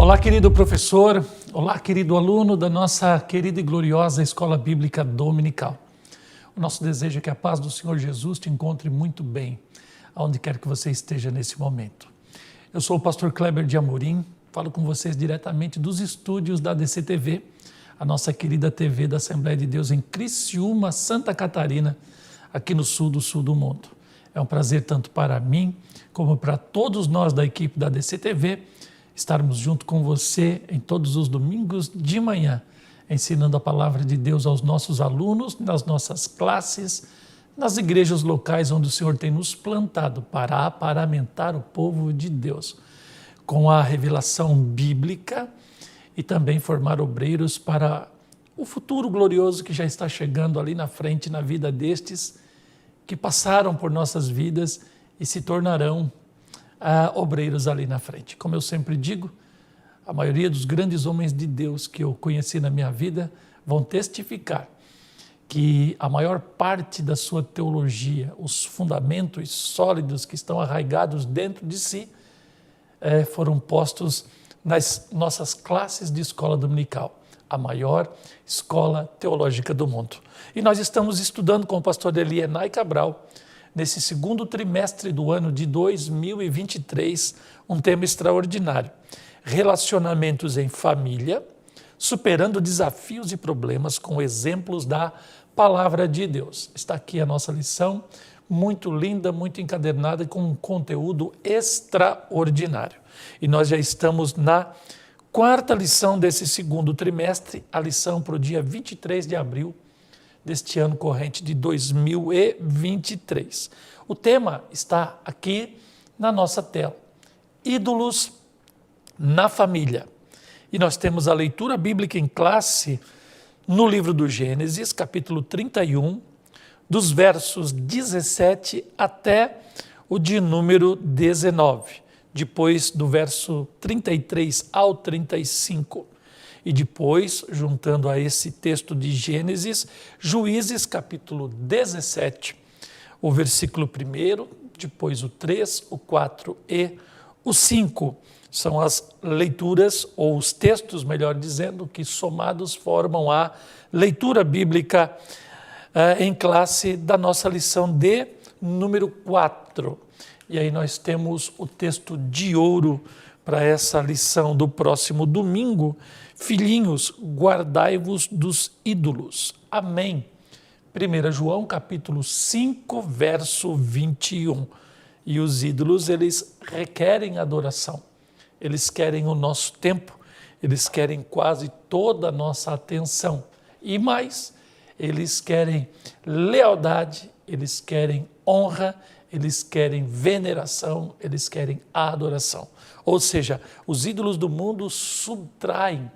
Olá, querido professor, olá, querido aluno da nossa querida e gloriosa Escola Bíblica Dominical. O nosso desejo é que a paz do Senhor Jesus te encontre muito bem, aonde quer que você esteja nesse momento. Eu sou o pastor Kleber de Amorim, falo com vocês diretamente dos estúdios da DCTV, a nossa querida TV da Assembleia de Deus em Criciúma, Santa Catarina, aqui no sul do mundo. É um prazer tanto para mim, como para todos nós da equipe da DCTV, estarmos junto com você em todos os domingos de manhã, ensinando a palavra de Deus aos nossos alunos, nas nossas classes, nas igrejas locais onde o Senhor tem nos plantado para aparamentar o povo de Deus, com a revelação bíblica e também formar obreiros para o futuro glorioso que já está chegando ali na frente, na vida destes que passaram por nossas vidas e se tornarão obreiros ali na frente. Como eu sempre digo, a maioria dos grandes homens de Deus que eu conheci na minha vida vão testificar que a maior parte da sua teologia, os fundamentos sólidos que estão arraigados dentro de si, foram postos nas nossas classes de escola dominical, a maior escola teológica do mundo. E nós estamos estudando com o pastor Elienay Cabral, nesse segundo trimestre do ano de 2023, um tema extraordinário: relacionamentos em família, superando desafios e problemas com exemplos da Palavra de Deus. Está aqui a nossa lição, muito linda, muito encadernada, com um conteúdo extraordinário. E nós já estamos na quarta lição desse segundo trimestre, a lição para o dia 23 de abril, deste ano corrente de 2023. O tema está aqui na nossa tela: ídolos na família. E nós temos a leitura bíblica em classe no livro do Gênesis, capítulo 31, dos versos 17 até o de número 19, depois do verso 33 ao 35. E depois, juntando a esse texto de Gênesis, Juízes, capítulo 17, o versículo 1, depois o 3, o 4 e o 5. São as leituras, ou os textos, melhor dizendo, que somados formam a leitura bíblica em classe da nossa lição de número 4. E aí nós temos o texto de ouro para essa lição do próximo domingo: filhinhos, guardai-vos dos ídolos. Amém. 1 João capítulo 5, verso 21. E os ídolos, eles requerem adoração. Eles querem o nosso tempo, eles querem quase toda a nossa atenção. E mais, eles querem lealdade, eles querem honra, eles querem veneração, eles querem adoração. Ou seja, os ídolos do mundo subtraem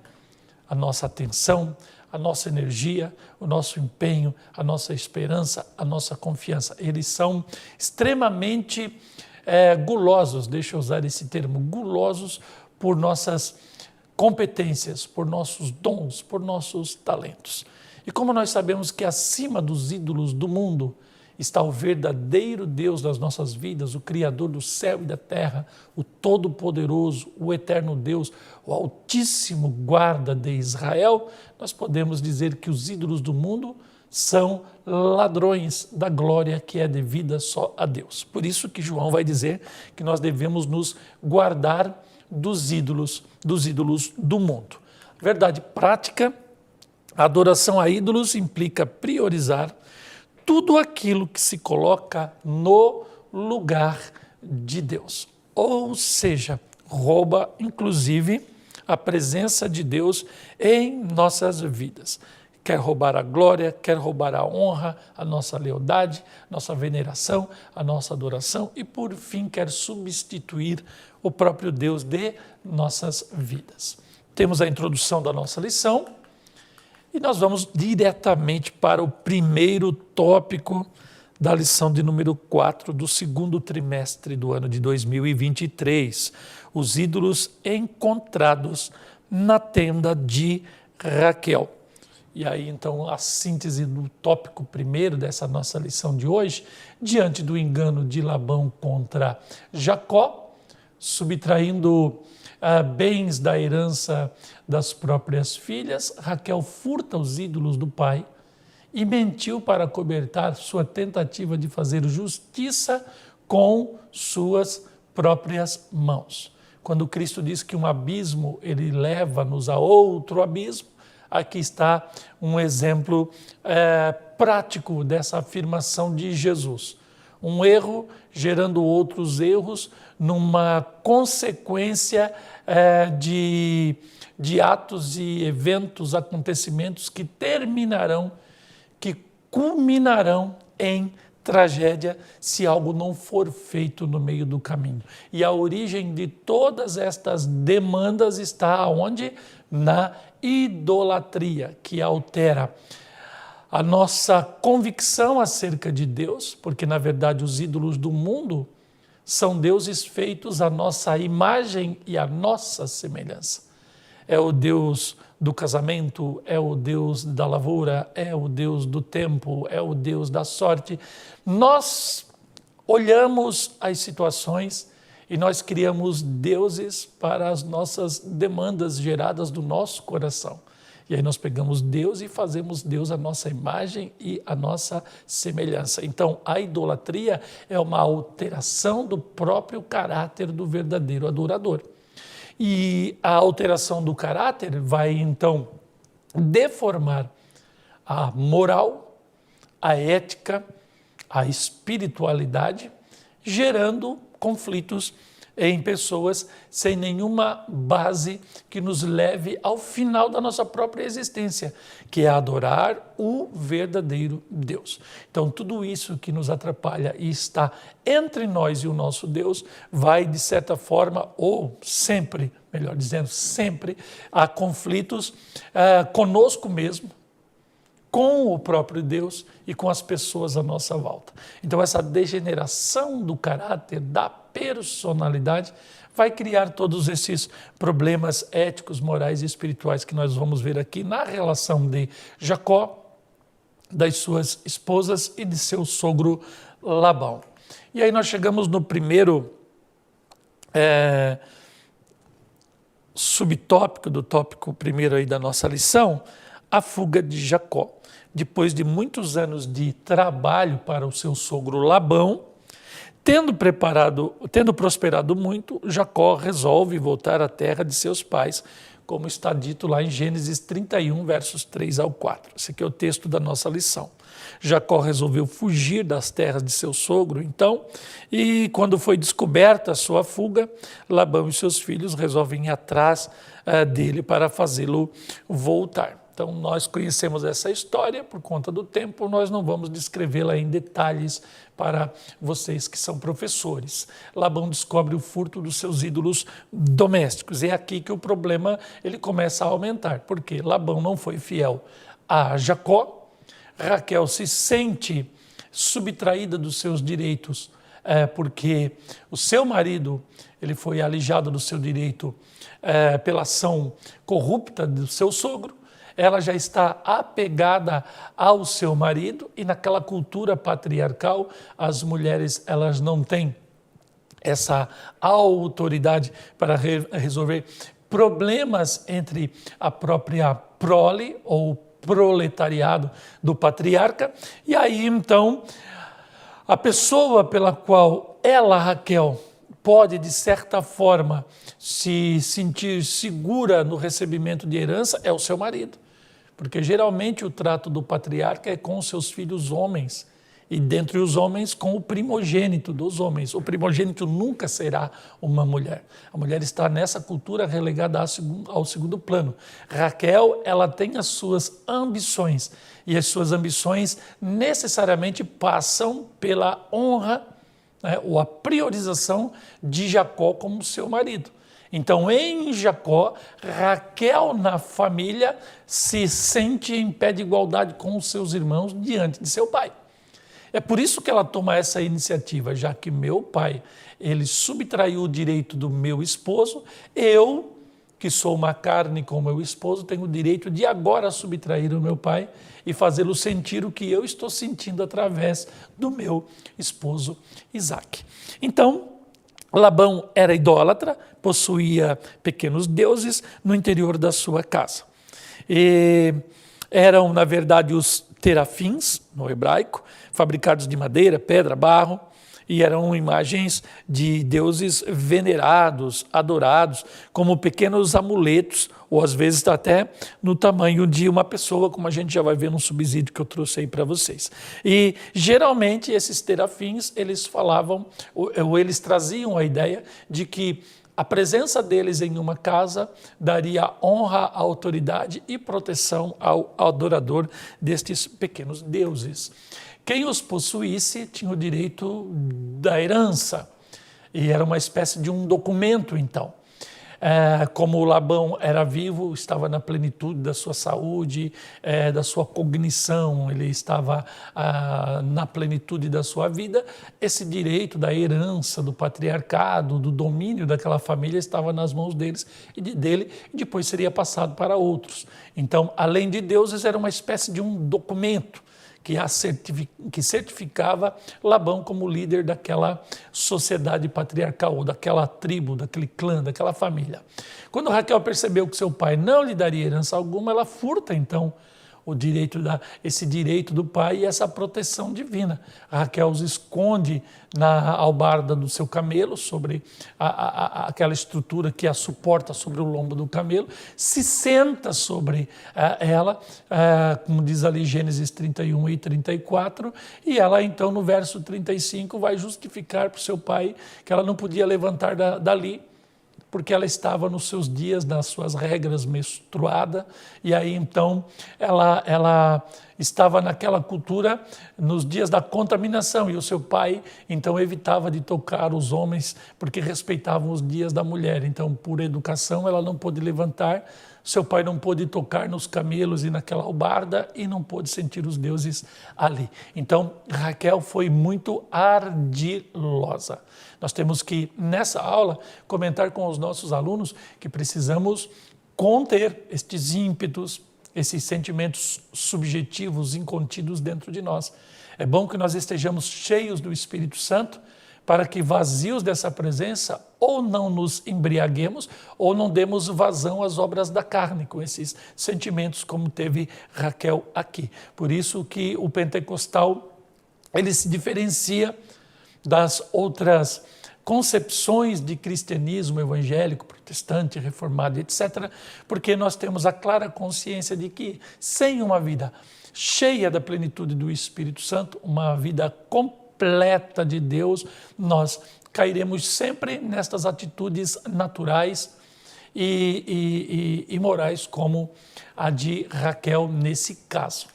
a nossa atenção, a nossa energia, o nosso empenho, a nossa esperança, a nossa confiança. Eles são extremamente gulosos, deixa eu usar esse termo, gulosos por nossas competências, por nossos dons, por nossos talentos. E como nós sabemos que acima dos ídolos do mundo está o verdadeiro Deus das nossas vidas, o Criador do céu e da terra, o Todo-Poderoso, o Eterno Deus, o Altíssimo Guarda de Israel, nós podemos dizer que os ídolos do mundo são ladrões da glória que é devida só a Deus. Por isso que João vai dizer que nós devemos nos guardar dos ídolos do mundo. Verdade prática: a adoração a ídolos implica priorizar tudo aquilo que se coloca no lugar de Deus. Ou seja, rouba inclusive a presença de Deus em nossas vidas. Quer roubar a glória, quer roubar a honra, a nossa lealdade, nossa veneração, a nossa adoração e, por fim, quer substituir o próprio Deus de nossas vidas. Temos a introdução da nossa lição e nós vamos diretamente para o primeiro tópico da lição de número 4 do segundo trimestre do ano de 2023. Os ídolos encontrados na tenda de Raquel. E aí, então, a síntese do tópico primeiro dessa nossa lição de hoje: diante do engano de Labão contra Jacó, subtraindo bens da herança das próprias filhas, Raquel furta os ídolos do pai e mentiu para cobertar sua tentativa de fazer justiça com suas próprias mãos. Quando Cristo diz que um abismo ele leva-nos a outro abismo, aqui está um exemplo prático dessa afirmação de Jesus. Um erro gerando outros erros numa consequência de atos e eventos, acontecimentos que terminarão, que culminarão em tragédia se algo não for feito no meio do caminho. E a origem de todas estas demandas está onde? Na idolatria, que altera a nossa convicção acerca de Deus, porque na verdade os ídolos do mundo são deuses feitos à nossa imagem e à nossa semelhança. É o Deus do casamento, é o Deus da lavoura, é o Deus do tempo, é o Deus da sorte. Nós olhamos as situações e nós criamos deuses para as nossas demandas geradas do nosso coração. E aí nós pegamos Deus e fazemos Deus a nossa imagem e a nossa semelhança. Então, a idolatria é uma alteração do próprio caráter do verdadeiro adorador. E a alteração do caráter vai, então, deformar a moral, a ética, a espiritualidade, gerando conflitos em pessoas sem nenhuma base que nos leve ao final da nossa própria existência, que é adorar o verdadeiro Deus. Então, tudo isso que nos atrapalha e está entre nós e o nosso Deus vai, de certa forma, ou sempre, melhor dizendo, sempre, há conflitos conosco mesmo, com o próprio Deus e com as pessoas à nossa volta. Então, essa degeneração do caráter, da personalidade, vai criar todos esses problemas éticos, morais e espirituais que nós vamos ver aqui na relação de Jacó, das suas esposas e de seu sogro Labão. E aí nós chegamos no primeiro subtópico do tópico primeiro aí da nossa lição, a fuga de Jacó. Depois de muitos anos de trabalho para o seu sogro Labão, tendo prosperado muito, Jacó resolve voltar à terra de seus pais, como está dito lá em Gênesis 31, versos 3 ao 4. Esse aqui é o texto da nossa lição. Jacó resolveu fugir das terras de seu sogro, então, e quando foi descoberta a sua fuga, Labão e seus filhos resolvem ir atrás dele para fazê-lo voltar. Então, nós conhecemos essa história, por conta do tempo, nós não vamos descrevê-la em detalhes para vocês que são professores. Labão descobre o furto dos seus ídolos domésticos. É aqui que o problema ele começa a aumentar, porque Labão não foi fiel a Jacó, Raquel se sente subtraída dos seus direitos, porque o seu marido ele foi alijado do seu direito pela ação corrupta do seu sogro. Ela já está apegada ao seu marido e naquela cultura patriarcal as mulheres elas não têm essa autoridade para resolver problemas entre a própria prole ou proletariado do patriarca. E aí então a pessoa pela qual ela, Raquel, pode, de certa forma, se sentir segura no recebimento de herança é o seu marido. Porque geralmente o trato do patriarca é com os seus filhos homens, e dentre os homens com o primogênito dos homens. O primogênito nunca será uma mulher. A mulher está nessa cultura relegada ao segundo plano. Raquel, ela tem as suas ambições, e as suas ambições necessariamente passam pela honra, ou a priorização de Jacó como seu marido. Então, em Jacó, Raquel na família se sente em pé de igualdade com os seus irmãos diante de seu pai. É por isso que ela toma essa iniciativa, já que meu pai, ele subtraiu o direito do meu esposo, eu, que sou uma carne com meu esposo, tenho o direito de agora subtrair o meu pai e fazê-lo sentir o que eu estou sentindo através do meu esposo Isaque. Então, Labão era idólatra, possuía pequenos deuses no interior da sua casa. E eram, na verdade, os terafins, no hebraico, fabricados de madeira, pedra, barro, e eram imagens de deuses venerados, adorados, como pequenos amuletos, ou às vezes até no tamanho de uma pessoa, como a gente já vai ver no subsídio que eu trouxe aí para vocês. E geralmente esses terafins, eles falavam, ou eles traziam a ideia de que a presença deles em uma casa daria honra, autoridade e proteção ao adorador destes pequenos deuses. Quem os possuísse tinha o direito da herança, e era uma espécie de um documento, então. Como Labão era vivo, estava na plenitude da sua saúde, da sua cognição, ele estava na plenitude da sua vida, esse direito da herança, do patriarcado, do domínio daquela família estava nas mãos deles dele, e depois seria passado para outros. Então, além de deuses, era uma espécie de um documento que certificava Labão como líder daquela sociedade patriarcal, ou daquela tribo, daquele clã, daquela família. Quando Raquel percebeu que seu pai não lhe daria herança alguma, ela furta então esse direito do pai e essa proteção divina. A Raquel os esconde na albarda do seu camelo, sobre aquela estrutura que a suporta sobre o lombo do camelo, se senta sobre ela, como diz ali Gênesis 31 e 34, e ela então no verso 35 vai justificar para o seu pai que ela não podia levantar dali, porque ela estava nos seus dias, nas suas regras, menstruada, e aí então ela estava naquela cultura nos dias da contaminação, e o seu pai então evitava de tocar os homens, porque respeitavam os dias da mulher. Então, por educação, ela não pôde levantar, seu pai não pôde tocar nos camelos e naquela albarda, e não pôde sentir os deuses ali. Então, Raquel foi muito ardilosa. Nós temos que, nessa aula, comentar com os nossos alunos que precisamos conter estes ímpetos, esses sentimentos subjetivos, incontidos dentro de nós. É bom que nós estejamos cheios do Espírito Santo, para que, vazios dessa presença, ou não nos embriaguemos, ou não demos vazão às obras da carne, com esses sentimentos, como teve Raquel aqui. Por isso que o pentecostal, ele se diferencia das outras concepções de cristianismo evangélico, protestante, reformado, etc., porque nós temos a clara consciência de que, sem uma vida cheia da plenitude do Espírito Santo, uma vida completa de Deus, nós cairemos sempre nestas atitudes naturais e morais, como a de Raquel nesse caso.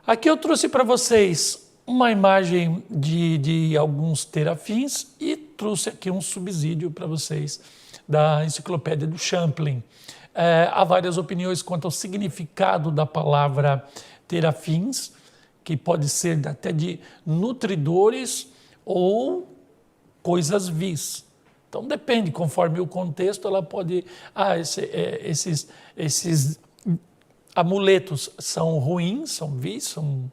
Aqui eu trouxe para vocês uma imagem de alguns terafins e trouxe aqui um subsídio para vocês da enciclopédia do Champlin. Há várias opiniões quanto ao significado da palavra terafins, que pode ser até de nutridores ou coisas vis. Então depende, conforme o contexto, ela pode... esses amuletos são ruins, são vis, são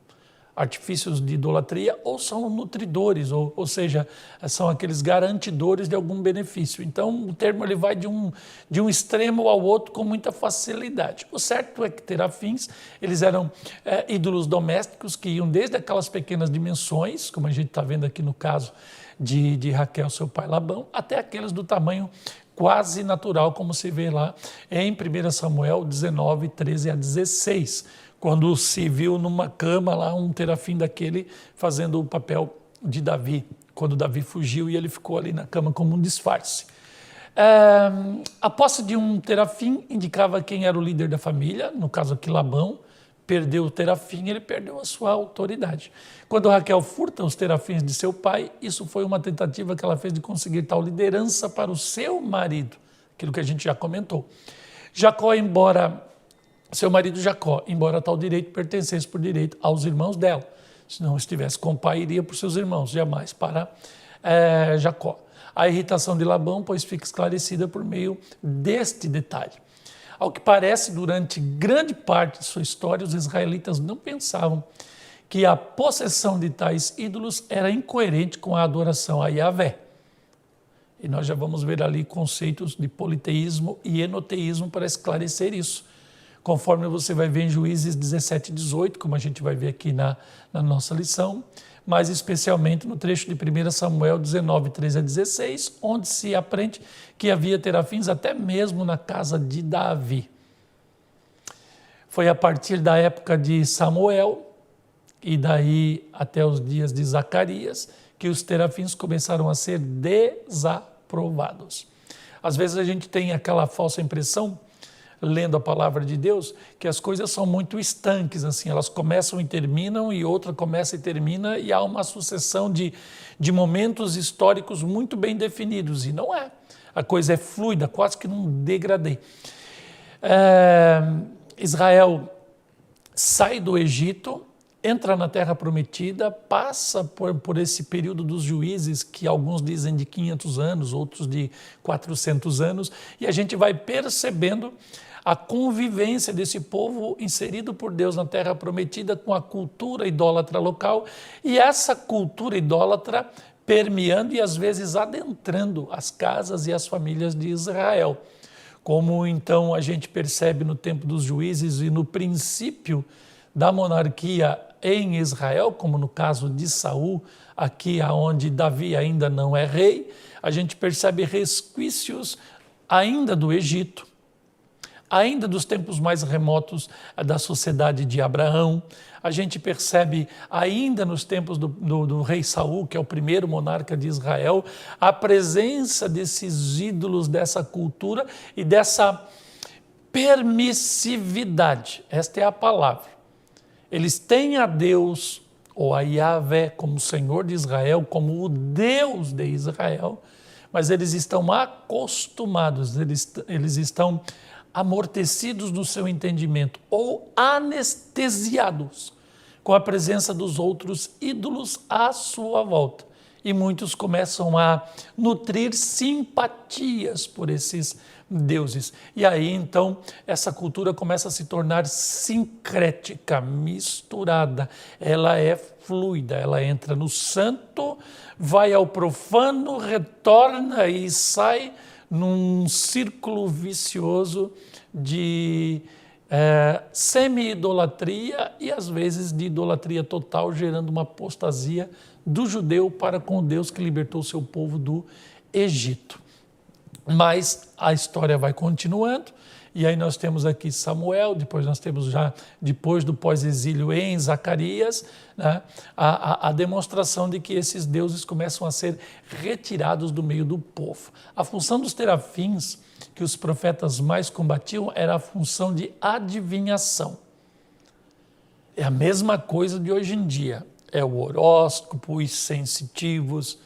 artifícios de idolatria, ou são nutridores, ou seja, são aqueles garantidores de algum benefício. Então, o termo ele vai de um extremo ao outro com muita facilidade. O certo é que terafins, eles eram ídolos domésticos que iam desde aquelas pequenas dimensões, como a gente está vendo aqui no caso de Raquel, seu pai Labão, até aqueles do tamanho quase natural, como se vê lá em 1 Samuel 19, 13 a 16, quando se viu numa cama lá um terafim daquele fazendo o papel de Davi, quando Davi fugiu e ele ficou ali na cama como um disfarce. A posse de um terafim indicava quem era o líder da família, no caso aqui Labão, perdeu o terafim, ele perdeu a sua autoridade. Quando Raquel furta os terafins de seu pai, isso foi uma tentativa que ela fez de conseguir tal liderança para o seu marido, aquilo que a gente já comentou. Seu marido Jacó, embora tal direito pertencesse por direito aos irmãos dela. Se não estivesse com o pai, iria para os seus irmãos, jamais para Jacó. A irritação de Labão, pois, fica esclarecida por meio deste detalhe. Ao que parece, durante grande parte de sua história, os israelitas não pensavam que a possessão de tais ídolos era incoerente com a adoração a Yahvé. E nós já vamos ver ali conceitos de politeísmo e enoteísmo para esclarecer isso, conforme você vai ver em Juízes 17 e 18, como a gente vai ver aqui na nossa lição, mas especialmente no trecho de 1 Samuel 19, 13 a 16, onde se aprende que havia terafins até mesmo na casa de Davi. Foi a partir da época de Samuel, e daí até os dias de Zacarias, que os terafins começaram a ser desaprovados. Às vezes a gente tem aquela falsa impressão, lendo a palavra de Deus, que as coisas são muito estanques, assim, elas começam e terminam, e outra começa e termina, e há uma sucessão de momentos históricos muito bem definidos, e não é. A coisa é fluida, quase que num degradê. Israel sai do Egito, entra na Terra Prometida, passa por esse período dos juízes, que alguns dizem de 500 anos, outros de 400 anos, e a gente vai percebendo a convivência desse povo inserido por Deus na Terra Prometida com a cultura idólatra local, e essa cultura idólatra permeando e às vezes adentrando as casas e as famílias de Israel. Como então a gente percebe no tempo dos juízes e no princípio da monarquia em Israel, como no caso de Saul, aqui onde Davi ainda não é rei, a gente percebe resquícios ainda do Egito, ainda dos tempos mais remotos da sociedade de Abraão. A gente percebe ainda nos tempos do rei Saul, que é o primeiro monarca de Israel, a presença desses ídolos, dessa cultura e dessa permissividade. Esta é a palavra. Eles têm a Deus, ou a Yahvé, como Senhor de Israel, como o Deus de Israel, mas eles estão acostumados, eles estão amortecidos no seu entendimento ou anestesiados com a presença dos outros ídolos à sua volta. E muitos começam a nutrir simpatias por esses deuses. E aí, então, essa cultura começa a se tornar sincrética, misturada. Ela é fluida, ela entra no santo, vai ao profano, retorna e sai num círculo vicioso de semi-idolatria e às vezes de idolatria total, gerando uma apostasia do judeu para com o Deus que libertou o seu povo do Egito. Mas a história vai continuando, e aí nós temos aqui Samuel, depois nós temos já, depois do pós-exílio em Zacarias, né, a demonstração de que esses deuses começam a ser retirados do meio do povo. A função dos terafins, que os profetas mais combatiam, era a função de adivinhação. É a mesma coisa de hoje em dia. É o horóscopo, os sensitivos,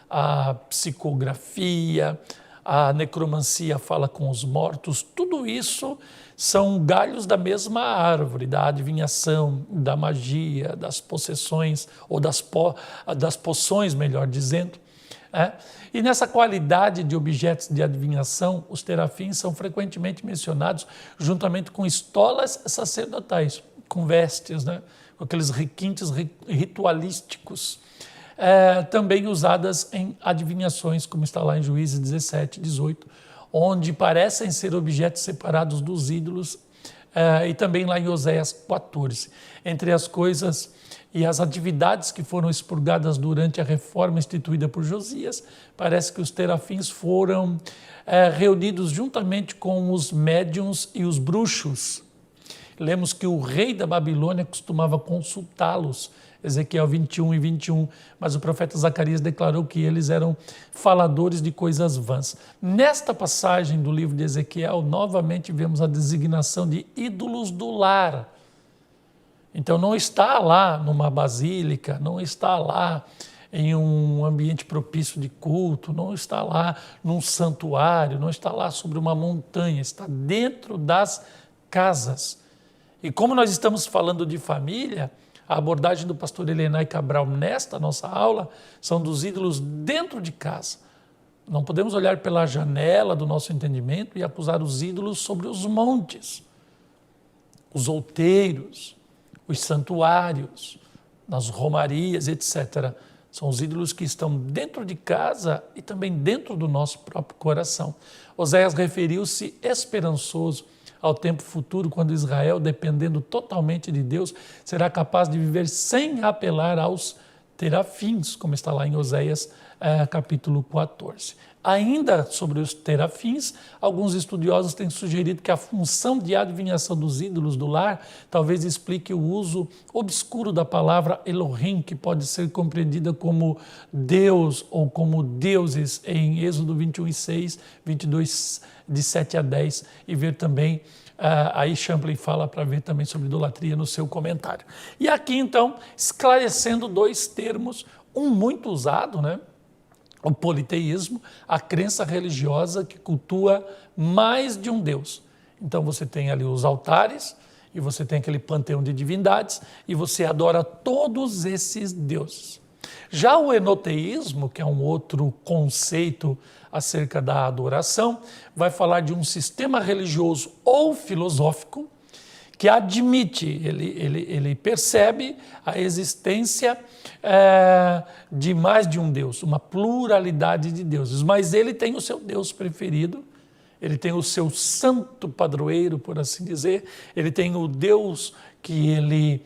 a psicografia, a necromancia fala com os mortos, tudo isso são galhos da mesma árvore, da adivinhação, da magia, das possessões, ou das poções, melhor dizendo. E nessa qualidade de objetos de adivinhação, os terafins são frequentemente mencionados juntamente com estolas sacerdotais, com vestes, né? Com aqueles requintes ritualísticos, também usadas em adivinhações, como está lá em Juízes 17, 18, onde parecem ser objetos separados dos ídolos, e também lá em Oséias 14. Entre as coisas e as atividades que foram expurgadas durante a reforma instituída por Josias, parece que os terafins foram reunidos juntamente com os médiuns e os bruxos. Lemos que o rei da Babilônia costumava consultá-los, Ezequiel 21 e 21, mas o profeta Zacarias declarou que eles eram faladores de coisas vãs. Nesta passagem do livro de Ezequiel, novamente vemos a designação de ídolos do lar. Então não está lá numa basílica, não está lá em um ambiente propício de culto, não está lá num santuário, não está lá sobre uma montanha, está dentro das casas. E como nós estamos falando de família, a abordagem do pastor Elenay Cabral nesta nossa aula são dos ídolos dentro de casa. Não podemos olhar pela janela do nosso entendimento e acusar os ídolos sobre os montes, os outeiros, os santuários, nas romarias, etc. São os ídolos que estão dentro de casa e também dentro do nosso próprio coração. Oséias referiu-se esperançoso ao tempo futuro, quando Israel, dependendo totalmente de Deus, será capaz de viver sem apelar aos terafins, como está lá em Oséias capítulo 14. Ainda sobre os terafins, alguns estudiosos têm sugerido que a função de adivinhação dos ídolos do lar talvez explique o uso obscuro da palavra Elohim, que pode ser compreendida como Deus ou como deuses em Êxodo 21:6, 22, de 7 a 10, e ver também, aí Champlin fala para ver também sobre idolatria no seu comentário. E aqui então, esclarecendo dois termos, um muito usado, né? O politeísmo, a crença religiosa que cultua mais de um Deus. Então você tem ali os altares, e você tem aquele panteão de divindades, e você adora todos esses deuses. Já o enoteísmo, que é um outro conceito acerca da adoração, vai falar de um sistema religioso ou filosófico que admite, ele percebe a existência de mais de um Deus, uma pluralidade de deuses, mas ele tem o seu Deus preferido, ele tem o seu santo padroeiro, por assim dizer, ele tem o Deus que ele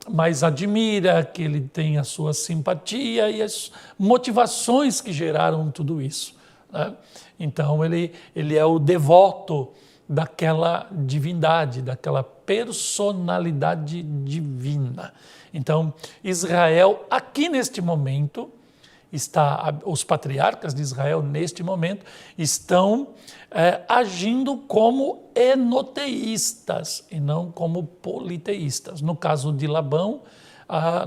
mais admira, que ele tem a sua simpatia e as motivações que geraram tudo isso, né? Então ele é o devoto daquela divindade, daquela personalidade divina. Então, Israel, aqui neste momento, os patriarcas de Israel, neste momento, estão agindo como enoteístas e não como politeístas. No caso de Labão,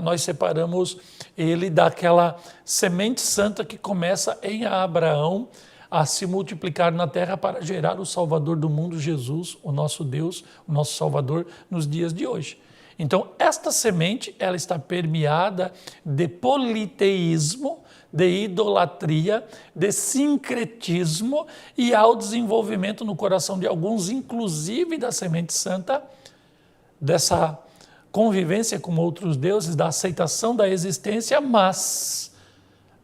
nós separamos ele daquela semente santa que começa em Abraão a se multiplicar na terra para gerar o Salvador do mundo, Jesus, o nosso Deus, o nosso Salvador, nos dias de hoje. Então, esta semente, ela está permeada de politeísmo, de idolatria, de sincretismo e ao desenvolvimento no coração de alguns, inclusive da semente santa, dessa convivência com outros deuses, da aceitação da existência, mas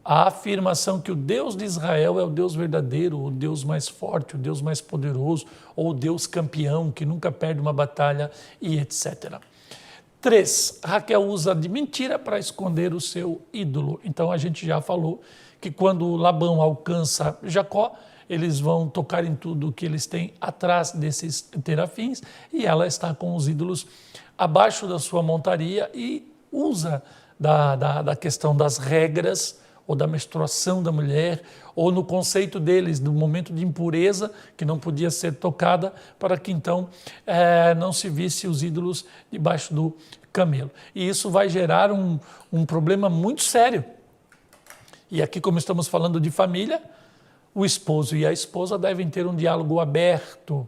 a afirmação que o Deus de Israel é o Deus verdadeiro, o Deus mais forte, o Deus mais poderoso, ou o Deus campeão, que nunca perde uma batalha, e etc. 3. Raquel usa de mentira para esconder o seu ídolo. Então a gente já falou que quando Labão alcança Jacó, eles vão tocar em tudo que eles têm atrás desses terafins, e ela está com os ídolos abaixo da sua montaria e usa da questão das regras, ou da menstruação da mulher, ou no conceito deles, do momento de impureza, que não podia ser tocada, para que então não se visse os ídolos debaixo do camelo. E isso vai gerar um problema muito sério. E aqui, como estamos falando de família, o esposo e a esposa devem ter um diálogo aberto,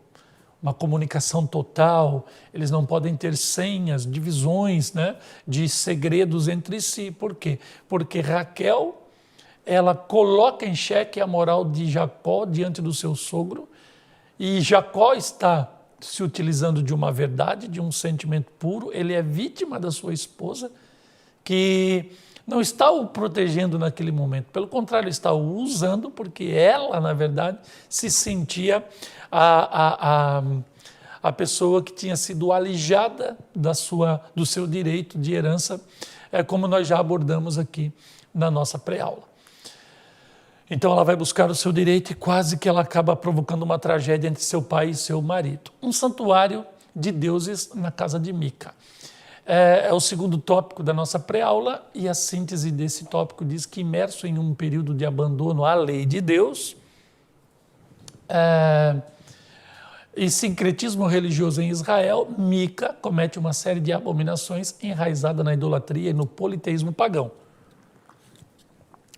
uma comunicação total, eles não podem ter senhas, divisões, né, de segredos entre si. Por quê? Porque Raquel, ela coloca em xeque a moral de Jacó diante do seu sogro, e Jacó está se utilizando de uma verdade, de um sentimento puro, ele é vítima da sua esposa, que não está o protegendo naquele momento, pelo contrário, está o usando, porque ela, na verdade, se sentia a pessoa que tinha sido alijada do seu direito de herança, como nós já abordamos aqui na nossa pré-aula. Então ela vai buscar o seu direito e quase que ela acaba provocando uma tragédia entre seu pai e seu marido. Um santuário de deuses na casa de Mica. É o segundo tópico da nossa pré-aula, e a síntese desse tópico diz que, imerso em um período de abandono à lei de Deus e sincretismo religioso em Israel, Mica comete uma série de abominações enraizada na idolatria e no politeísmo pagão.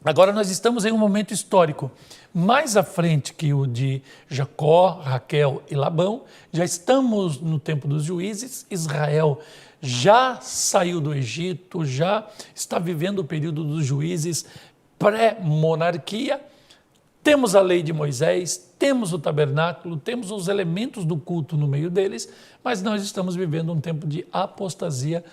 Agora nós estamos em um momento histórico mais à frente que o de Jacó, Raquel e Labão. Já estamos no tempo dos juízes. Israel já saiu do Egito, já está vivendo o período dos juízes pré-monarquia. Temos a lei de Moisés, temos o tabernáculo, temos os elementos do culto no meio deles, mas nós estamos vivendo um tempo de apostasia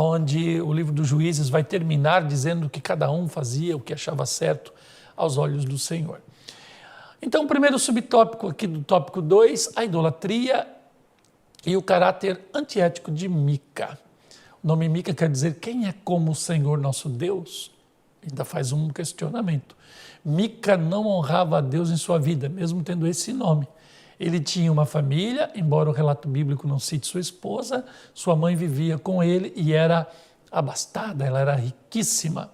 onde o livro dos Juízes vai terminar dizendo que cada um fazia o que achava certo aos olhos do Senhor. Então, o primeiro subtópico aqui do tópico 2, a idolatria e o caráter antiético de Mica. O nome Mica quer dizer quem é como o Senhor nosso Deus? Ainda faz um questionamento. Mica não honrava a Deus em sua vida, mesmo tendo esse nome. Ele tinha uma família, embora o relato bíblico não cite sua esposa, sua mãe vivia com ele e era abastada, ela era riquíssima,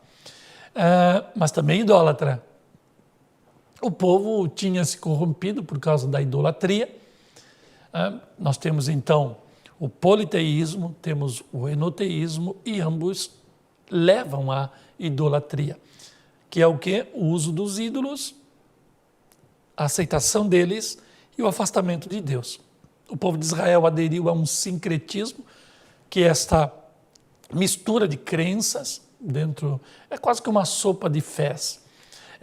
mas também idólatra. O povo tinha se corrompido por causa da idolatria. Nós temos então o politeísmo, temos o enoteísmo e ambos levam à idolatria, que é o quê? O uso dos ídolos, a aceitação deles e o afastamento de Deus. O povo de Israel aderiu a um sincretismo, que é esta mistura de crenças dentro, é quase que uma sopa de fés.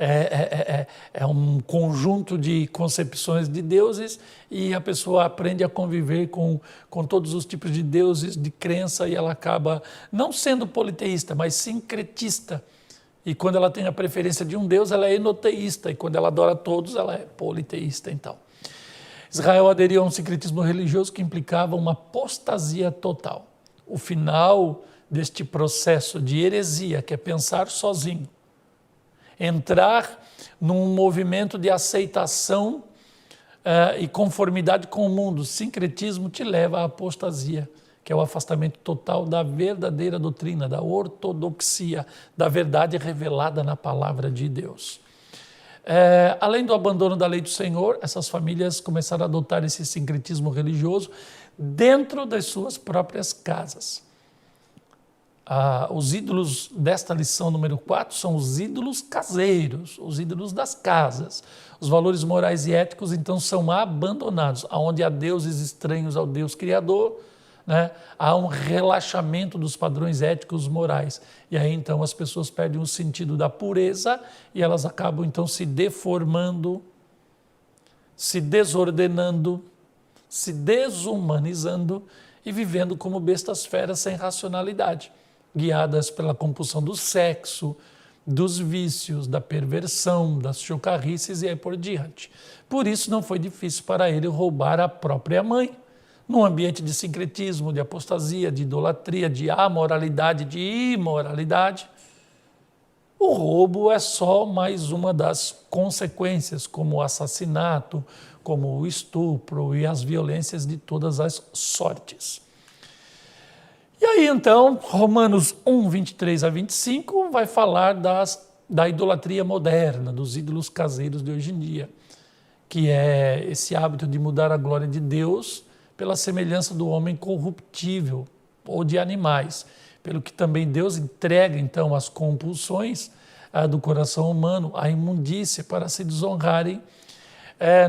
É um conjunto de concepções de deuses e a pessoa aprende a conviver com todos os tipos de deuses, de crença, e ela acaba não sendo politeísta, mas sincretista. E quando ela tem a preferência de um deus, ela é enoteísta, e quando ela adora todos, ela é politeísta, então. Israel aderiu a um sincretismo religioso que implicava uma apostasia total. O final deste processo de heresia, que é pensar sozinho, entrar num movimento de aceitação e conformidade com o mundo. O sincretismo te leva à apostasia, que é o afastamento total da verdadeira doutrina, da ortodoxia, da verdade revelada na palavra de Deus. Além do abandono da lei do Senhor, essas famílias começaram a adotar esse sincretismo religioso dentro das suas próprias casas. Os ídolos desta lição número 4 são os ídolos caseiros, os ídolos das casas. Os valores morais e éticos, então, são abandonados. Onde há deuses estranhos ao Deus Criador, né, há um relaxamento dos padrões éticos morais. E aí, então, as pessoas perdem o sentido da pureza e elas acabam, então, se deformando, se desordenando, se desumanizando e vivendo como bestas feras sem racionalidade, guiadas pela compulsão do sexo, dos vícios, da perversão, das chocarrices e aí por diante. Por isso não foi difícil para ele roubar a própria mãe, num ambiente de sincretismo, de apostasia, de idolatria, de amoralidade, de imoralidade. O roubo é só mais uma das consequências, como o assassinato, como o estupro e as violências de todas as sortes. E aí, então, Romanos 1, 23 a 25 vai falar da idolatria moderna, dos ídolos caseiros de hoje em dia, que é esse hábito de mudar a glória de Deus pela semelhança do homem corruptível ou de animais, pelo que também Deus entrega, então, as compulsões do coração humano, a imundícia, para se desonrarem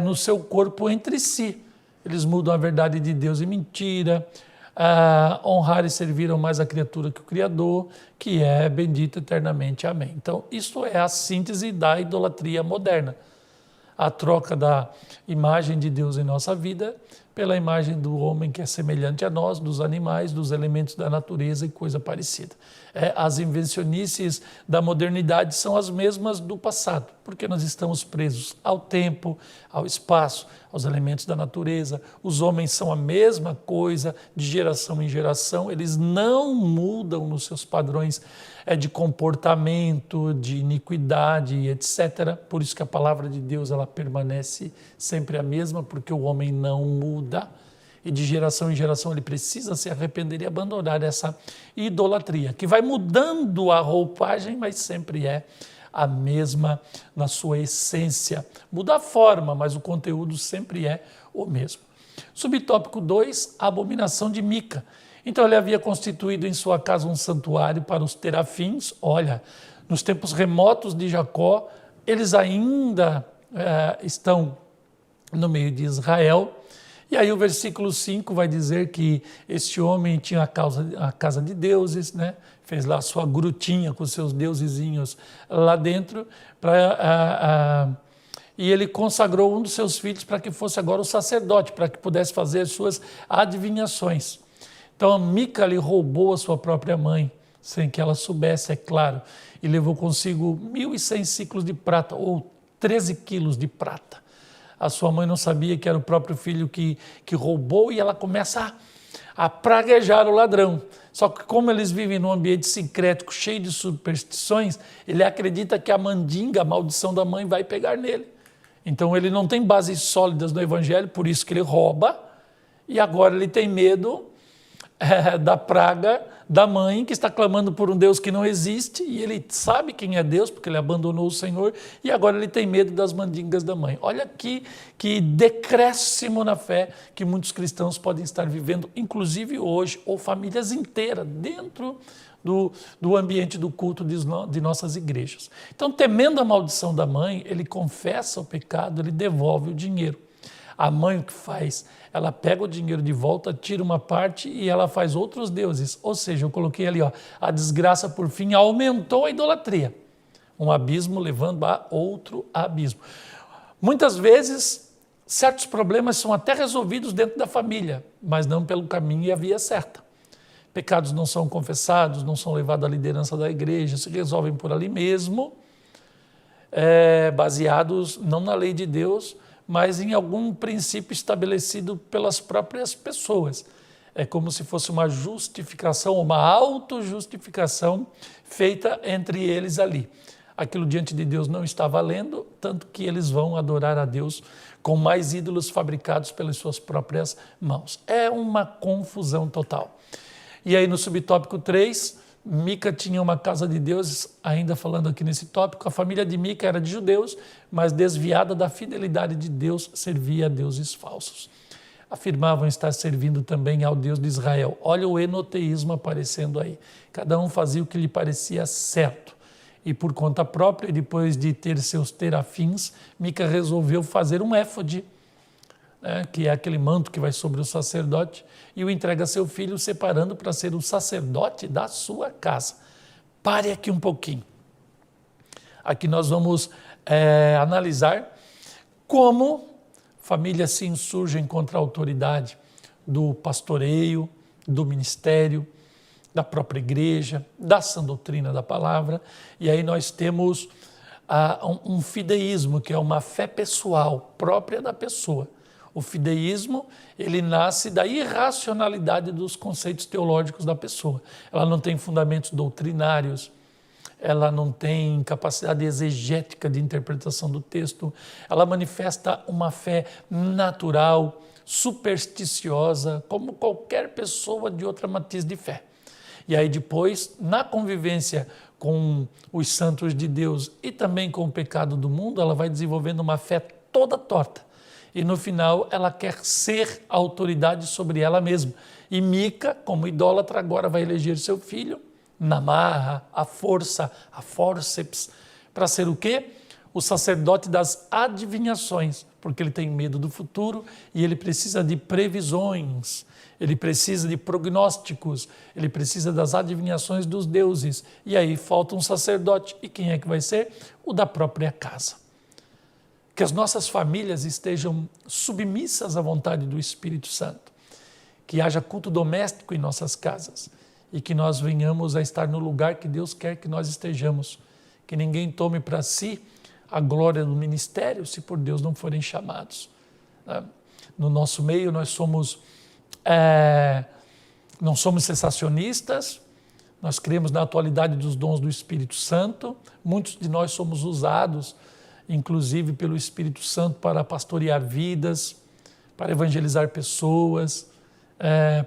no seu corpo entre si. Eles mudam a verdade de Deus em mentira, honrar e serviram mais a criatura que o Criador, que é bendito eternamente. Amém. Então, isso é a síntese da idolatria moderna. A troca da imagem de Deus em nossa vida pela imagem do homem que é semelhante a nós, dos animais, dos elementos da natureza e coisa parecida. As invencionices da modernidade são as mesmas do passado, porque nós estamos presos ao tempo, ao espaço, aos elementos da natureza. Os homens são a mesma coisa de geração em geração, eles não mudam nos seus padrões de comportamento, de iniquidade, etc. Por isso que a palavra de Deus ela permanece sempre a mesma, porque o homem não muda. E de geração em geração ele precisa se arrepender e abandonar essa idolatria, que vai mudando a roupagem, mas sempre é a mesma na sua essência. Muda a forma, mas o conteúdo sempre é o mesmo. Subtópico 2, a abominação de Mica. Então ele havia constituído em sua casa um santuário para os terafins. Olha, nos tempos remotos de Jacó, eles ainda estão no meio de Israel. E aí o versículo 5 vai dizer que este homem tinha a casa de deuses, né? Fez lá a sua grutinha com seus deusezinhos lá dentro, e ele consagrou um dos seus filhos para que fosse agora o sacerdote, para que pudesse fazer as suas adivinhações. Então a Mica lhe roubou a sua própria mãe, sem que ela soubesse, é claro, e levou consigo 1.100 ciclos de prata, ou 13 quilos de prata. A sua mãe não sabia que era o próprio filho que roubou, e ela começa a praguejar o ladrão. Só que como eles vivem num ambiente sincrético, cheio de superstições, ele acredita que a mandinga, a maldição da mãe, vai pegar nele. Então ele não tem bases sólidas no evangelho, por isso que ele rouba, e agora ele tem medo da praga da mãe, que está clamando por um Deus que não existe, e ele sabe quem é Deus, porque ele abandonou o Senhor, e agora ele tem medo das mandingas da mãe. Olha que decréscimo na fé que muitos cristãos podem estar vivendo, inclusive hoje, ou famílias inteiras, dentro do ambiente do culto de nossas igrejas. Então, temendo a maldição da mãe, ele confessa o pecado, ele devolve o dinheiro. A mãe o que faz? Ela pega o dinheiro de volta, tira uma parte e ela faz outros deuses. Ou seja, eu coloquei ali, a desgraça por fim aumentou a idolatria. Um abismo levando a outro abismo. Muitas vezes, certos problemas são até resolvidos dentro da família, mas não pelo caminho e a via certa. Pecados não são confessados, não são levados à liderança da igreja, se resolvem por ali mesmo, baseados não na lei de Deus, mas em algum princípio estabelecido pelas próprias pessoas. É como se fosse uma justificação, uma autojustificação feita entre eles ali. Aquilo diante de Deus não está valendo, tanto que eles vão adorar a Deus com mais ídolos fabricados pelas suas próprias mãos. É uma confusão total. E aí no subtópico 3, Mica tinha uma casa de deuses, ainda falando aqui nesse tópico, a família de Mica era de judeus, mas desviada da fidelidade de Deus, servia a deuses falsos. Afirmavam estar servindo também ao Deus de Israel. Olha o enoteísmo aparecendo aí. Cada um fazia o que lhe parecia certo. E por conta própria, depois de ter seus terafins, Mica resolveu fazer um éfode, que é aquele manto que vai sobre o sacerdote, e o entrega a seu filho, separando para ser o sacerdote da sua casa. Pare aqui um pouquinho. Aqui nós vamos analisar como famílias se insurgem contra a autoridade do pastoreio, do ministério, da própria igreja, da sã doutrina da palavra. E aí nós temos um fideísmo, que é uma fé pessoal, própria da pessoa. O fideísmo, ele nasce da irracionalidade dos conceitos teológicos da pessoa. Ela não tem fundamentos doutrinários, ela não tem capacidade exegética de interpretação do texto, ela manifesta uma fé natural, supersticiosa, como qualquer pessoa de outra matiz de fé. E aí depois, na convivência com os santos de Deus e também com o pecado do mundo, ela vai desenvolvendo uma fé toda torta. E no final ela quer ser a autoridade sobre ela mesma. E Mica, como idólatra, agora vai eleger seu filho na marra, a força, a fórceps, para ser o quê? O sacerdote das adivinhações, porque ele tem medo do futuro e ele precisa de previsões, ele precisa de prognósticos, ele precisa das adivinhações dos deuses. E aí falta um sacerdote. E quem é que vai ser? O da própria casa. Que as nossas famílias estejam submissas à vontade do Espírito Santo, que haja culto doméstico em nossas casas e que nós venhamos a estar no lugar que Deus quer que nós estejamos, que ninguém tome para si a glória do ministério se por Deus não forem chamados. No nosso meio nós não somos sensacionistas, nós cremos na atualidade dos dons do Espírito Santo, muitos de nós somos usados inclusive pelo Espírito Santo, para pastorear vidas, para evangelizar pessoas,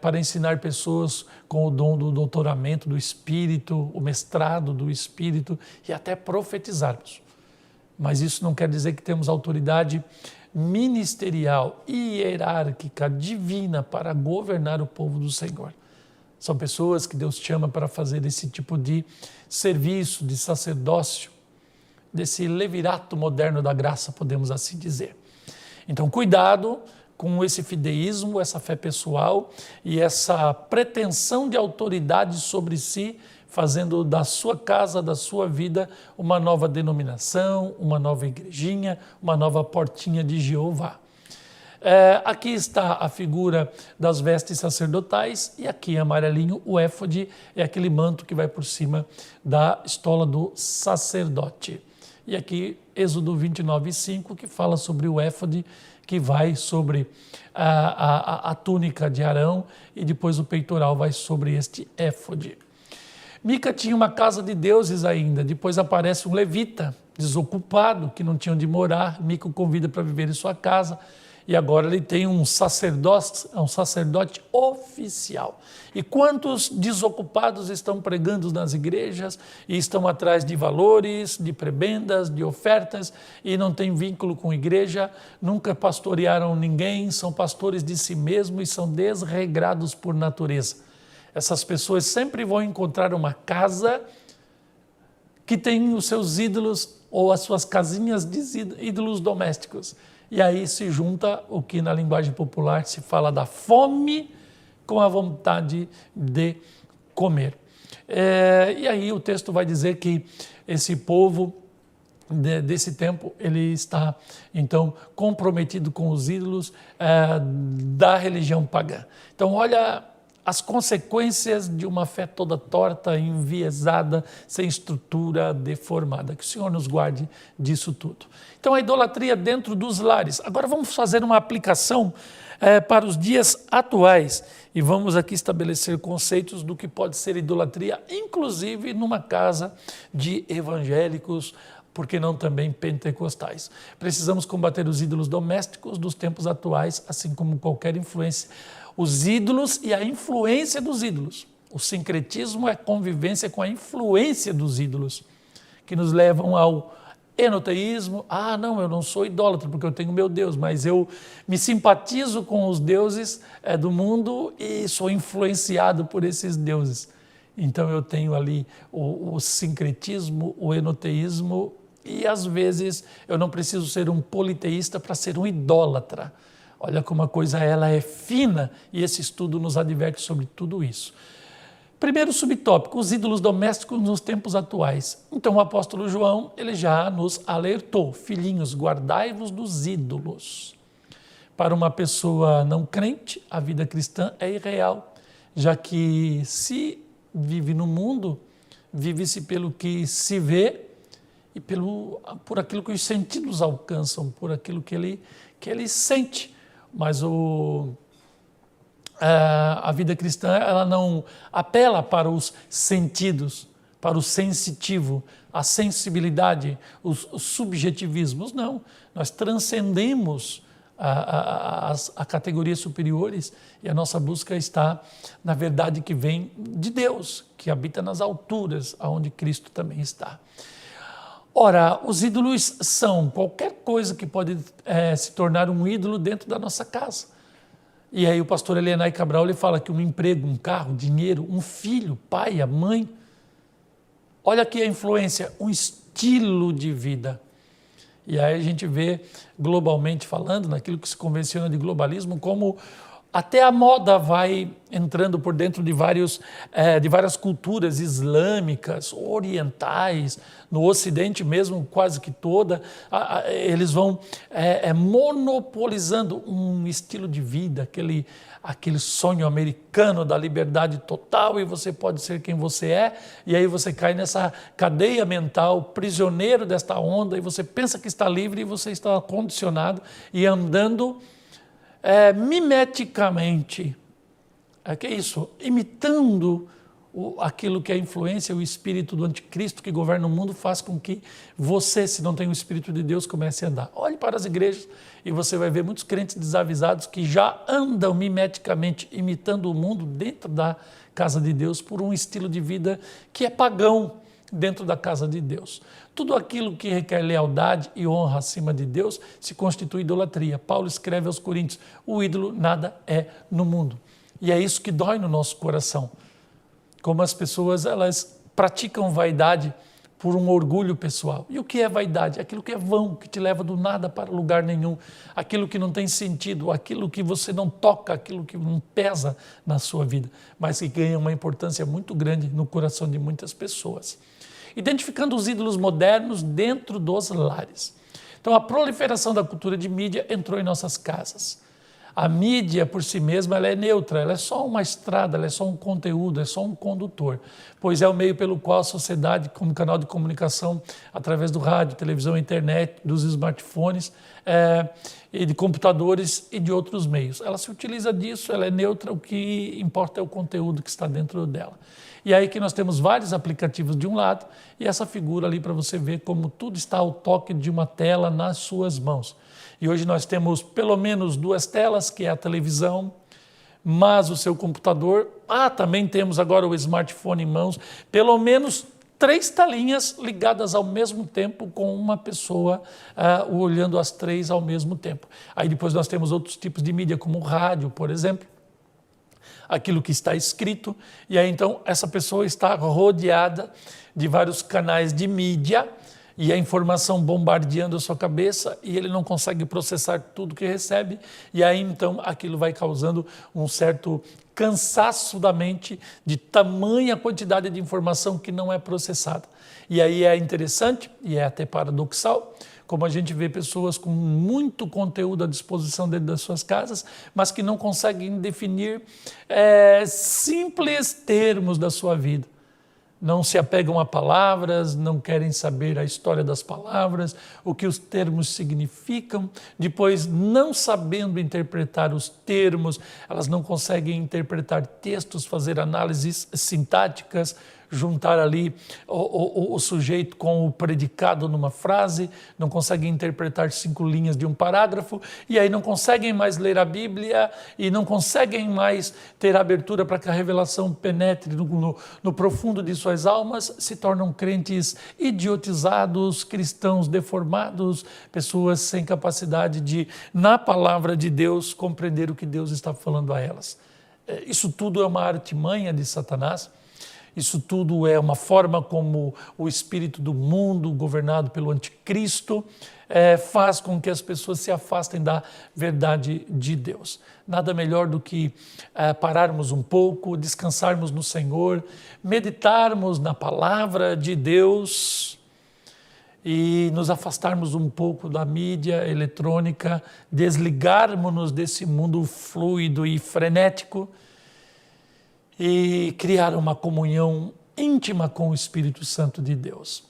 para ensinar pessoas com o dom do doutoramento do Espírito, o mestrado do Espírito e até profetizarmos. Mas isso não quer dizer que temos autoridade ministerial e hierárquica divina para governar o povo do Senhor. São pessoas que Deus chama para fazer esse tipo de serviço, de sacerdócio, desse levirato moderno da graça, podemos assim dizer. Então, cuidado com esse fideísmo, essa fé pessoal e essa pretensão de autoridade sobre si, fazendo da sua casa, da sua vida, uma nova denominação, uma nova igrejinha, uma nova portinha de Jeová. Aqui está a figura das vestes sacerdotais e aqui amarelinho o éfode, é aquele manto que vai por cima da estola do sacerdote. E aqui Êxodo 29:5, que fala sobre o éfode que vai sobre a túnica de Arão e depois o peitoral vai sobre este éfode. Mica tinha uma casa de deuses ainda, depois aparece um levita desocupado, que não tinha onde morar, Mica o convida para viver em sua casa, e agora ele tem um sacerdote oficial. E quantos desocupados estão pregando nas igrejas e estão atrás de valores, de prebendas, de ofertas e não têm vínculo com a igreja, nunca pastorearam ninguém, são pastores de si mesmos e são desregrados por natureza. Essas pessoas sempre vão encontrar uma casa que tem os seus ídolos ou as suas casinhas de ídolos domésticos. E aí se junta o que na linguagem popular se fala da fome com a vontade de comer. E aí o texto vai dizer que esse povo desse tempo, ele está então comprometido com os ídolos da religião pagã. Então olha as consequências de uma fé toda torta, enviesada, sem estrutura, deformada. Que o Senhor nos guarde disso tudo. Então, a idolatria dentro dos lares. Agora vamos fazer uma aplicação para os dias atuais e vamos aqui estabelecer conceitos do que pode ser idolatria, inclusive numa casa de evangélicos, por que não também pentecostais. Precisamos combater os ídolos domésticos dos tempos atuais, assim como qualquer influência. Os ídolos e a influência dos ídolos. O sincretismo é convivência com a influência dos ídolos, que nos levam ao enoteísmo. Não, eu não sou idólatra porque eu tenho meu Deus, mas eu me simpatizo com os deuses do mundo e sou influenciado por esses deuses. Então eu tenho ali o sincretismo, o enoteísmo e às vezes eu não preciso ser um politeísta para ser um idólatra. Olha como a coisa ela é fina e esse estudo nos adverte sobre tudo isso. Primeiro subtópico, os ídolos domésticos nos tempos atuais. Então o apóstolo João, ele já nos alertou, filhinhos, guardai-vos dos ídolos. Para uma pessoa não crente, a vida cristã é irreal, já que se vive no mundo, vive-se pelo que se vê e por aquilo que os sentidos alcançam, por aquilo que ele sente. Mas a vida cristã ela não apela para os sentidos, para o sensitivo, a sensibilidade, os subjetivismos. Não, nós transcendemos a categorias superiores e a nossa busca está na verdade que vem de Deus, que habita nas alturas, onde Cristo também está. Ora, os ídolos são qualquer coisa que pode se tornar um ídolo dentro da nossa casa. E aí o pastor Elienay Cabral ele fala que um emprego, um carro, dinheiro, um filho, pai, a mãe. Olha aqui a influência, um estilo de vida. E aí a gente vê, globalmente falando, naquilo que se convenciona de globalismo, como até a moda vai entrando por dentro de várias culturas islâmicas, orientais, no Ocidente mesmo, quase que toda. Eles vão monopolizando um estilo de vida, aquele sonho americano da liberdade total e você pode ser quem você é, e aí você cai nessa cadeia mental, prisioneiro desta onda, e você pensa que está livre e você está condicionado e andando mimeticamente, que é isso? Imitando aquilo que é a influência, o espírito do anticristo que governa o mundo faz com que você, se não tem o espírito de Deus, comece a andar. Olhe para as igrejas e você vai ver muitos crentes desavisados que já andam mimeticamente, imitando o mundo dentro da casa de Deus por um estilo de vida que é pagão dentro da casa de Deus. Tudo aquilo que requer lealdade e honra acima de Deus se constitui idolatria. Paulo escreve aos Coríntios, o ídolo nada é no mundo. E é isso que dói no nosso coração. Como as pessoas elas praticam vaidade por um orgulho pessoal. E o que é vaidade? Aquilo que é vão, que te leva do nada para lugar nenhum. Aquilo que não tem sentido, aquilo que você não toca, aquilo que não pesa na sua vida, mas que ganha uma importância muito grande no coração de muitas pessoas. Identificando os ídolos modernos dentro dos lares. Então, a proliferação da cultura de mídia entrou em nossas casas. A mídia, por si mesma, ela é neutra, ela é só uma estrada, ela é só um conteúdo, é só um condutor, pois é o meio pelo qual a sociedade, como canal de comunicação, através do rádio, televisão, internet, dos smartphones, e de computadores e de outros meios. Ela se utiliza disso, ela é neutra, o que importa é o conteúdo que está dentro dela. E aí que nós temos vários aplicativos de um lado e essa figura ali para você ver como tudo está ao toque de uma tela nas suas mãos. E hoje nós temos pelo menos 2 telas, que é a televisão, mas o seu computador. Também temos agora o smartphone em mãos, pelo menos 3 telinhas ligadas ao mesmo tempo com uma pessoa olhando as 3 ao mesmo tempo. Aí depois nós temos outros tipos de mídia, como o rádio, por exemplo, aquilo que está escrito, e aí então essa pessoa está rodeada de vários canais de mídia, e a informação bombardeando a sua cabeça e ele não consegue processar tudo que recebe, e aí então aquilo vai causando um certo cansaço da mente de tamanha quantidade de informação que não é processada. E aí é interessante e é até paradoxal como a gente vê pessoas com muito conteúdo à disposição dentro das suas casas, mas que não conseguem definir simples termos da sua vida. Não se apegam a palavras, não querem saber a história das palavras, o que os termos significam. Depois, não sabendo interpretar os termos, elas não conseguem interpretar textos, fazer análises sintáticas, juntar ali o sujeito com o predicado numa frase, não conseguem interpretar 5 linhas de um parágrafo, e aí não conseguem mais ler a Bíblia e não conseguem mais ter abertura para que a revelação penetre no profundo de suas almas, se tornam crentes idiotizados, cristãos deformados, pessoas sem capacidade de, na palavra de Deus, compreender o que Deus está falando a elas. Isso tudo é uma artimanha de Satanás. Isso tudo é uma forma como o espírito do mundo, governado pelo anticristo, faz com que as pessoas se afastem da verdade de Deus. Nada melhor do que pararmos um pouco, descansarmos no Senhor, meditarmos na palavra de Deus e nos afastarmos um pouco da mídia eletrônica, desligarmos-nos desse mundo fluido e frenético, e criar uma comunhão íntima com o Espírito Santo de Deus.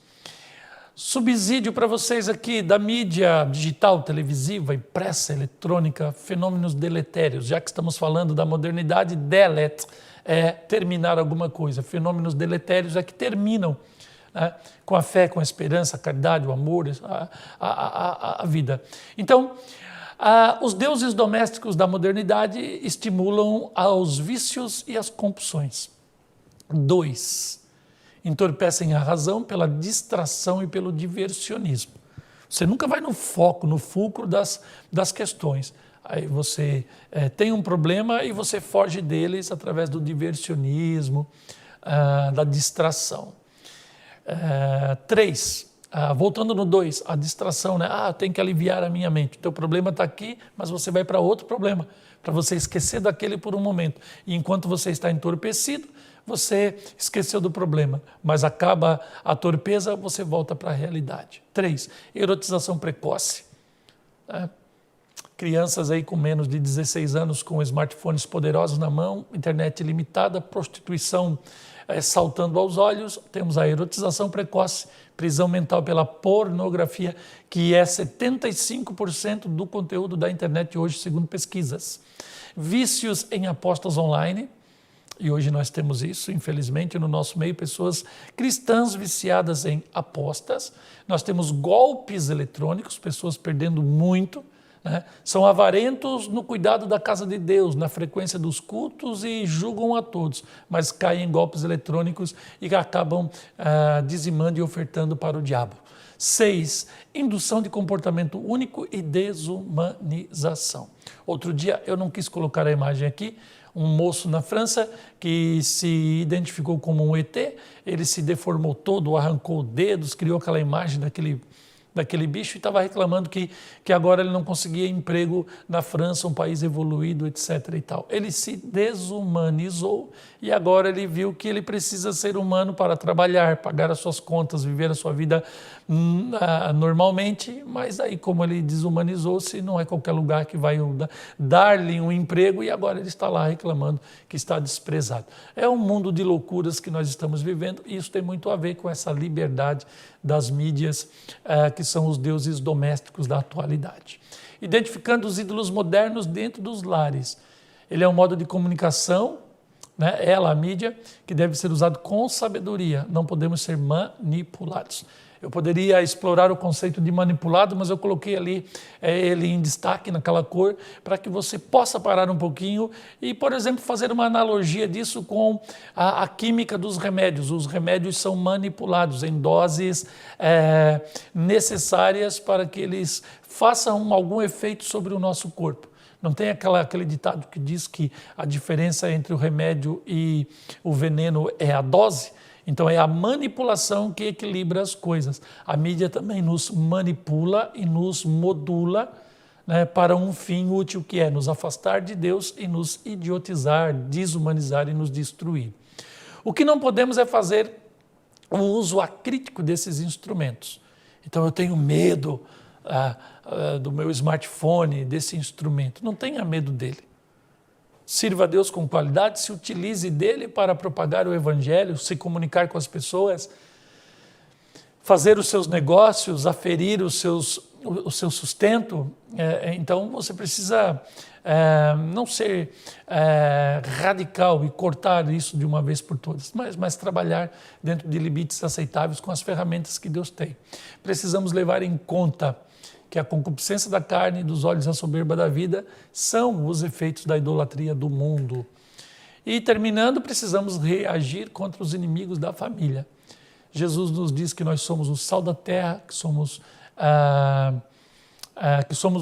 Subsídio para vocês aqui da mídia digital, televisiva, impressa, eletrônica, fenômenos deletérios. Já que estamos falando da modernidade, delet é terminar alguma coisa. Fenômenos deletérios é que terminam com a fé, com a esperança, a caridade, o amor, a vida. Então, os deuses domésticos da modernidade estimulam aos vícios e às compulsões. 2, entorpecem a razão pela distração e pelo diversionismo. Você nunca vai no foco, no fulcro das questões. Aí você tem um problema e você foge deles através do diversionismo, da distração. 3, voltando no 2, a distração, né? Tem que aliviar a minha mente. O teu problema está aqui, mas você vai para outro problema, para você esquecer daquele por um momento. E enquanto você está entorpecido, você esqueceu do problema, mas acaba a torpeza, você volta para a realidade. 3, erotização precoce. Crianças aí com menos de 16 anos, com smartphones poderosos na mão, internet limitada, prostituição saltando aos olhos, temos a erotização precoce, prisão mental pela pornografia, que é 75% do conteúdo da internet hoje, segundo pesquisas. Vícios em apostas online, e hoje nós temos isso, infelizmente, no nosso meio, pessoas cristãs viciadas em apostas. Nós temos golpes eletrônicos, pessoas perdendo muito, né? São avarentos no cuidado da casa de Deus, na frequência dos cultos e julgam a todos, mas caem em golpes eletrônicos e acabam dizimando e ofertando para o diabo. 6, indução de comportamento único e desumanização. Outro dia, eu não quis colocar a imagem aqui, um moço na França que se identificou como um ET, ele se deformou todo, arrancou dedos, criou aquela imagem daquele daquele bicho e estava reclamando que agora ele não conseguia emprego na França, um país evoluído, etc. e tal. Ele se desumanizou e agora ele viu que ele precisa ser humano para trabalhar, pagar as suas contas, viver a sua vida normalmente, mas aí como ele desumanizou-se, não é qualquer lugar que vai dar-lhe um emprego e agora ele está lá reclamando que está desprezado. É um mundo de loucuras que nós estamos vivendo e isso tem muito a ver com essa liberdade das mídias, que são os deuses domésticos da atualidade. Identificando os ídolos modernos dentro dos lares. Ele é um modo de comunicação, né? Ela, a mídia, que deve ser usado com sabedoria. Não podemos ser manipulados. Eu poderia explorar o conceito de manipulado, mas eu coloquei ali ele em destaque naquela cor para que você possa parar um pouquinho e, por exemplo, fazer uma analogia disso com a química dos remédios. Os remédios são manipulados em doses necessárias para que eles façam algum efeito sobre o nosso corpo. Não tem aquele ditado que diz que a diferença entre o remédio e o veneno é a dose? Então é a manipulação que equilibra as coisas. A mídia também nos manipula e nos modula, né, para um fim útil que é nos afastar de Deus e nos idiotizar, desumanizar e nos destruir. O que não podemos é fazer o uso acrítico desses instrumentos. Então eu tenho medo do meu smartphone, desse instrumento. Não tenha medo dele. Sirva a Deus com qualidade, se utilize dele para propagar o evangelho, se comunicar com as pessoas, fazer os seus negócios, aferir o seu sustento. Então você precisa não ser radical e cortar isso de uma vez por todas, mas trabalhar dentro de limites aceitáveis com as ferramentas que Deus tem. Precisamos levar em conta que a concupiscência da carne e dos olhos, a soberba da vida, são os efeitos da idolatria do mundo. E terminando, precisamos reagir contra os inimigos da família. Jesus nos diz que nós somos o sal da terra, que somos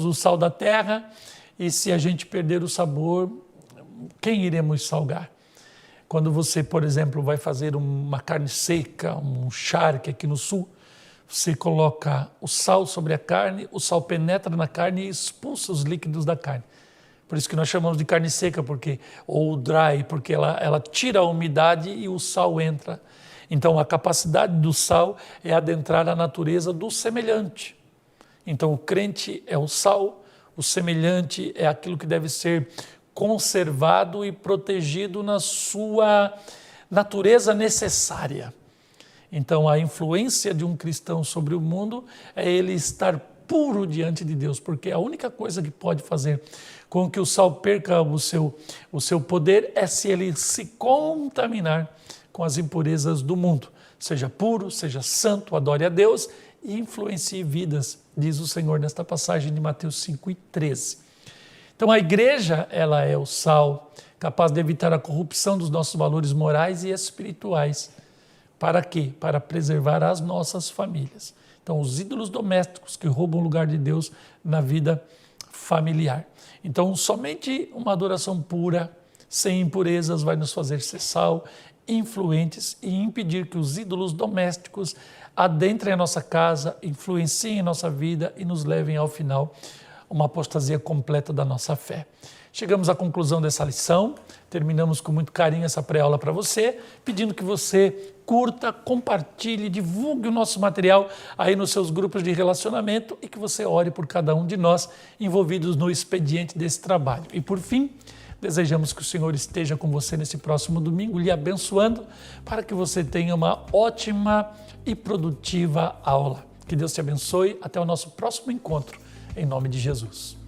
o sal da terra, e se a gente perder o sabor, quem iremos salgar? Quando você, por exemplo, vai fazer uma carne seca, um charque aqui no sul, você coloca o sal sobre a carne, o sal penetra na carne e expulsa os líquidos da carne. Por isso que nós chamamos de carne seca, ou dry, porque ela tira a umidade e o sal entra. Então a capacidade do sal é adentrar a natureza do semelhante. Então o crente é o sal, o semelhante é aquilo que deve ser conservado e protegido na sua natureza necessária. Então, a influência de um cristão sobre o mundo é ele estar puro diante de Deus, porque a única coisa que pode fazer com que o sal perca o seu poder é se ele se contaminar com as impurezas do mundo. Seja puro, seja santo, adore a Deus e influencie vidas, diz o Senhor nesta passagem de Mateus 5:13. Então, a igreja, ela é o sal, capaz de evitar a corrupção dos nossos valores morais e espirituais. Para quê? Para preservar as nossas famílias. Então, os ídolos domésticos que roubam o lugar de Deus na vida familiar. Então, somente uma adoração pura, sem impurezas, vai nos fazer ser sal, influentes e impedir que os ídolos domésticos adentrem a nossa casa, influenciem a nossa vida e nos levem ao final uma apostasia completa da nossa fé. Chegamos à conclusão dessa lição, terminamos com muito carinho essa pré-aula para você, pedindo que você curta, compartilhe, divulgue o nosso material aí nos seus grupos de relacionamento e que você ore por cada um de nós envolvidos no expediente desse trabalho. E por fim, desejamos que o Senhor esteja com você nesse próximo domingo, lhe abençoando, para que você tenha uma ótima e produtiva aula. Que Deus te abençoe, até o nosso próximo encontro, em nome de Jesus.